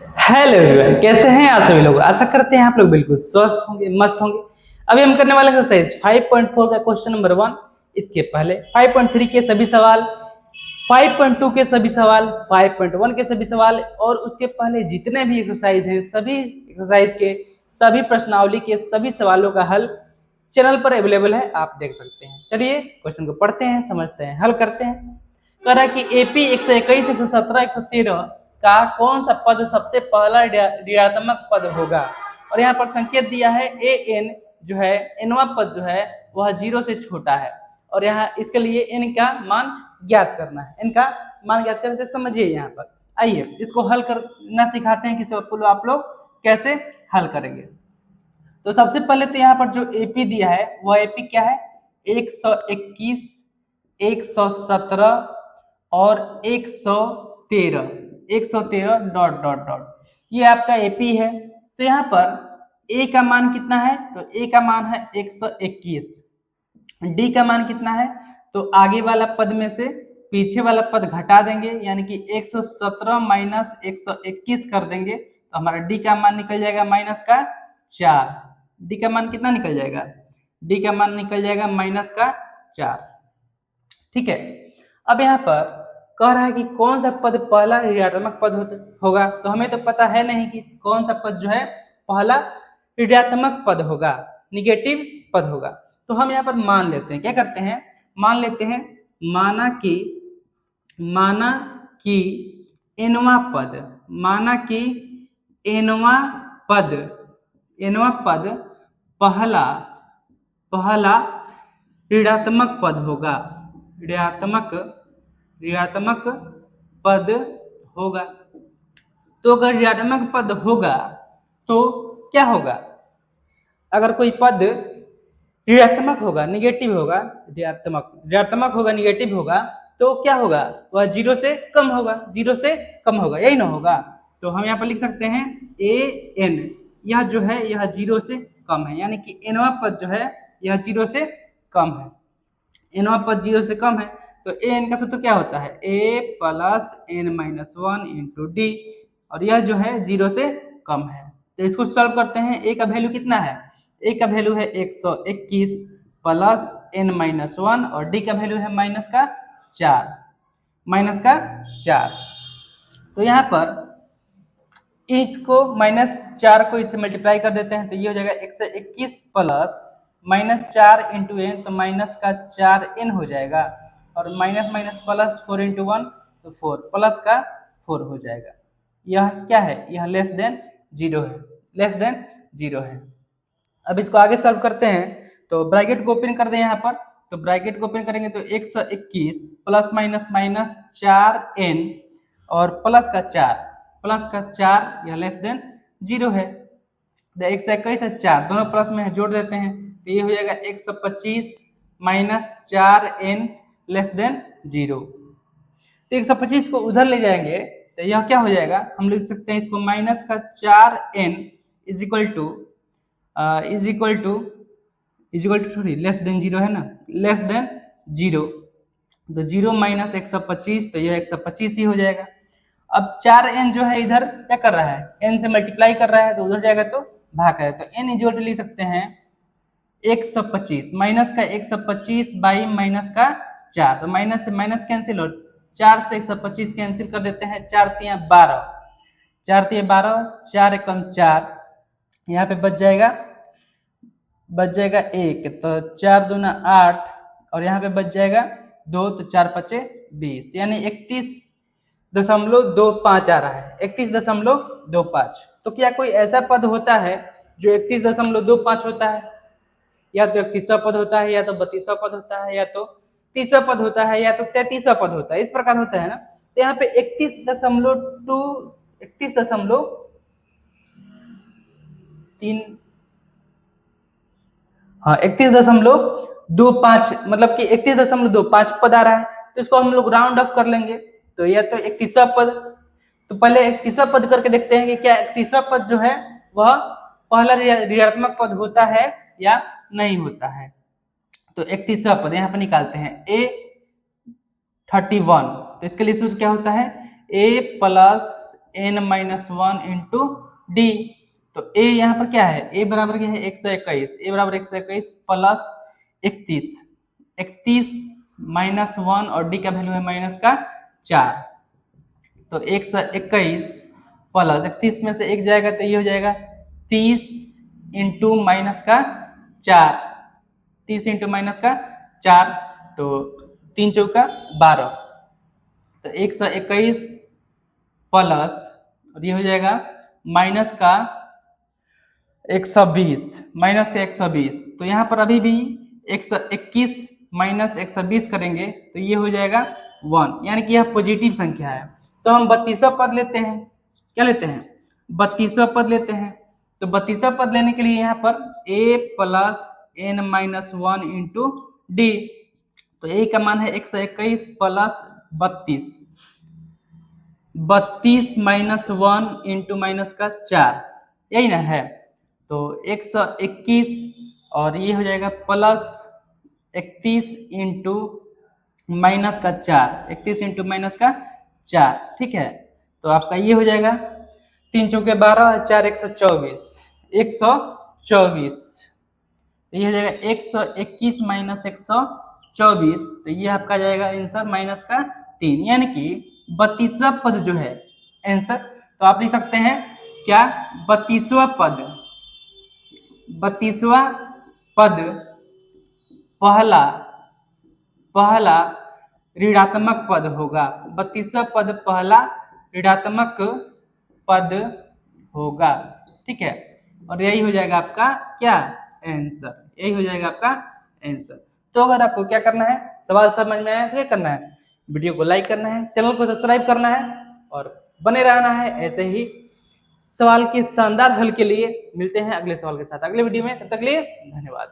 Hello everyone, कैसे हैं आप सभी लोग। आशा करते हैं आप लोग बिल्कुल स्वस्थ होंगे, मस्त होंगे। अभी हम करने वाले एक्सरसाइज 5.4 का क्वेश्चन नंबर 1। इसके पहले 5.3 के सभी सवाल, 5.2 के सभी सवाल, 5.1 के सभी सवाल और उसके पहले जितने भी एक्सरसाइज हैं सभी एक्सरसाइज के सभी प्रश्नावली के सभी सवालों का हल चैनल पर अवेलेबल है, आप देख सकते हैं। चलिए क्वेश्चन को पढ़ते हैं, समझते हैं, हल करते हैं। कह रहा है कि एपी 121, 117, 113 का कौन सा पद सबसे पहला ऋणात्मक पद होगा। और यहाँ पर संकेत दिया है ए एन जो है एनवा पद जो है वह 0 से छोटा है और यहाँ इसके लिए एन का मान ज्ञात करना है। एन का मान ज्ञात करना, तो समझिए यहाँ पर आइए इसको हल करना सिखाते हैं कि आप लोग कैसे हल करेंगे। तो सबसे पहले तो यहाँ पर जो एपी दिया है वह एपी क्या है 121, 117 और 113 डॉट डॉट डॉट, ये आपका एपी है। तो यहाँ पर ए का मान कितना है, तो ए का मान है 121। डी का मान कितना है, तो आगे वाला पद में से पीछे वाला पद घटा देंगे, यानी कि 117 माइनस 121 कर देंगे तो हमारा डी का मान निकल जाएगा माइनस का 4। डी का मान कितना निकल जाएगा, डी का मान निकल जाएगा माइनस का 4। ठीक है, अब यहाँ पर कह रहा है कि कौन सा पद पहला ऋणात्मक पद होगा। तो हमें तो पता है नहीं कि कौन सा पद जो है पहला ऋणात्मक पद होगा, निगेटिव पद होगा। तो हम यहाँ पर मान लेते हैं, क्या करते हैं, मान लेते हैं माना कि एनवा पद, माना कि एनवा पद पहला ऋणात्मक पद होगा, ऋणात्मक पद होगा। तो अगर ऋणात्मक पद होगा तो क्या होगा, अगर कोई पद ऋणात्मक होगा, निगेटिव होगा, ऋणात्मक होगा, निगेटिव होगा, तो क्या होगा, वह 0 से कम होगा, 0 से कम होगा, यही ना होगा। तो हम यहाँ पर लिख सकते हैं ए एन, यह जो है यह 0 से कम है, यानी कि एनवा पद जो है यह 0 से कम है। एनवा पद 0 से कम है तो ए एन का सूत्र क्या होता है, A plus N minus 1 into D, और यह जो है 0 से कम है। तो इसको सॉल्व करते हैं। ए का वैल्यू कितना है, ए का वैल्यू है 121 प्लस एन माइनस 1 और डी का वैल्यू है माइनस का 4। तो यहाँ पर इसको -4 को इससे मल्टीप्लाई कर देते हैं तो ये हो जाएगा 121 प्लस -4 इंटू एन, तो माइनस का 4n हो जाएगा, और माइनस माइनस प्लस 4 इंटू 1 तो 4 प्लस का 4 हो जाएगा। यह क्या है, यह लेस देन 0 है, लेस देन 0 है। अब इसको आगे सॉल्व करते हैं तो ब्रैकेट को ओपन कर दें यहाँ पर, तो ब्रैकेट को ओपन करेंगे तो 121 प्लस माइनस माइनस 4n और प्लस का 4 यह लेस देन 0 है। तो 121 से 4 दोनों प्लस में है, जोड़ देते हैं तो ये हो जाएगा 125 माइनस 4n लेस देन 0। तो 125 को उधर ले जाएंगे तो यह क्या हो जाएगा, हम लिख सकते हैं इसको माइनस का 4n is equal to sorry less than 0 है ना, लेस देन 0। तो 0 माइनस 125 तो यह 125 ही हो जाएगा। अब 4n जो है इधर क्या कर रहा है, n से मल्टीप्लाई कर रहा है तो उधर जाएगा तो भाग है, तो n इक्वल टू लिख सकते हैं 125 माइनस का 125 बाई माइनस का 4, तो माइनस से माइनस कैंसिल हो, 4 से 125 कैंसिल कर देते हैं, 4 तिया 12, 4 एकम 4, यहाँ पे बच जाएगा 1, तो 4 दूना 8 और यहाँ पे बच जाएगा 2, तो 4 5 20, यानी 31.25 आ रहा है, 31.25। तो क्या कोई ऐसा पद होता है जो 31.25 होता है, या तो 31वां पद होता है, या तो 32वां पद होता है, या तो 30वां पद होता है, या तो 33वां पद होता है, इस प्रकार होता है ना। तो यहाँ पे 31.25 मतलब कि 31.25 पद आ रहा है, तो इसको हम लोग राउंड ऑफ कर लेंगे, तो या तो 31वां पद, तो पहले 31वां पद करके देखते हैं कि क्या 31वां पद जो है वह पहला ऋणात्मक पद होता है या नहीं होता है। तो 31वां पद यहाँ पर निकालते हैं A31, तो इसके लिए सूत्र क्या होता है, A plus n minus 1 into D. तो a यहाँ पर क्या है, a बराबर क्या है 121, a बराबर 121 प्लस 31, 31 माइनस 1 और d का वैल्यू है माइनस का 4। तो 121 प्लस 31 में से एक जाएगा तो ये हो जाएगा 30 इंटू माइनस का 4, 30 इंटू माइनस का 4, तो 3 चौका 12। तो 121 प्लस और ये हो जाएगा माइनस का 120, माइनस का 120। तो यहाँ पर अभी भी 121 माइनस 120 करेंगे तो ये हो जाएगा 1, यानी कि यह पॉजिटिव संख्या है। तो हम 32वां पद लेते हैं, क्या लेते हैं 32वां पद लेते हैं। तो 32वां पद लेने के लिए यहाँ पर a plus n minus 1 into D. तो a का मान है 121 प्लस 32 माइनस 1 इंटू माइनस का 4, यही ना है। तो 121 और ये हो जाएगा प्लस 31 इंटू माइनस का 4, 31 इंटू माइनस का 4, ठीक है। तो आपका ये हो जाएगा 3 चौके 12, 4 124, 124। तो ये हो जाएगा 121 माइनस 124, तो ये आपका जाएगा आंसर माइनस का 3, यानी कि 32वां पद जो है आंसर। तो आप लिख सकते हैं क्या 32वां पद, 32वां पद पहला ऋणात्मक पद होगा। 32वां पद पहला ऋणात्मक पद होगा, ठीक है। और यही हो जाएगा आपका क्या आंसर, यही हो जाएगा आपका आंसर। तो अगर आपको क्या करना है, सवाल समझ में आया तो क्या करना है, वीडियो को लाइक करना है, चैनल को सब्सक्राइब करना है और बने रहना है ऐसे ही सवाल के शानदार हल के लिए। मिलते हैं अगले सवाल के साथ अगले वीडियो में, तब तक के लिए धन्यवाद।